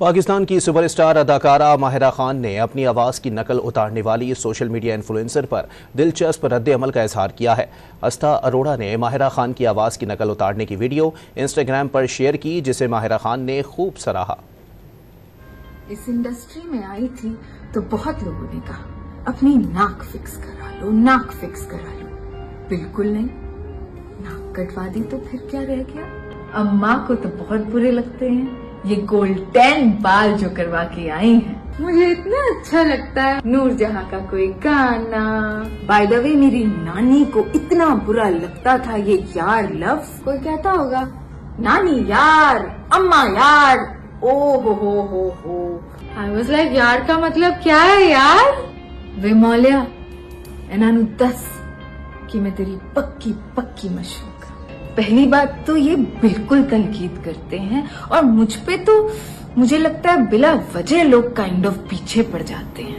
पाकिस्तान की सुपरस्टार अदाकारा माहिरा खान ने अपनी आवाज़ की नकल उतारने वाली सोशल मीडिया इन्फ्लुएंसर पर दिलचस्प रद्द अमल का इजहार किया है। अस्ता अरोड़ा ने माहिरा खान की आवाज़ की नकल उतारने की वीडियो इंस्टाग्राम पर शेयर की, जिसे माहिरा खान ने खूब सराहा। इस इंडस्ट्री में आई थी तो बहुत लोगों ने कहा अपनी नाक फिक्स करा लो, नाक फिक्स करा लो। बिल्कुल नहीं, नाक कटवा दी तो फिर क्या रह गया। अम्मा को तो बहुत बुरे लगते हैं ये गोल्डन बाल जो करवा के आई हैं। मुझे इतना अच्छा लगता है नूरजहां का कोई गाना। बाय द वे, मेरी नानी को इतना बुरा लगता था ये यार लफ्ज। कोई कहता होगा नानी यार, अम्मा यार, ओ हो। आई वाज लाइक यार का मतलब क्या है यार। वे मौलिया एनानु दस कि मैं तेरी पक्की पक्की मशहूर। पहली बात तो ये बिल्कुल तनकीद करते हैं और मुझ पे तो मुझे लगता है बिला वजह लोग काइंड ऑफ पीछे पड़ जाते हैं।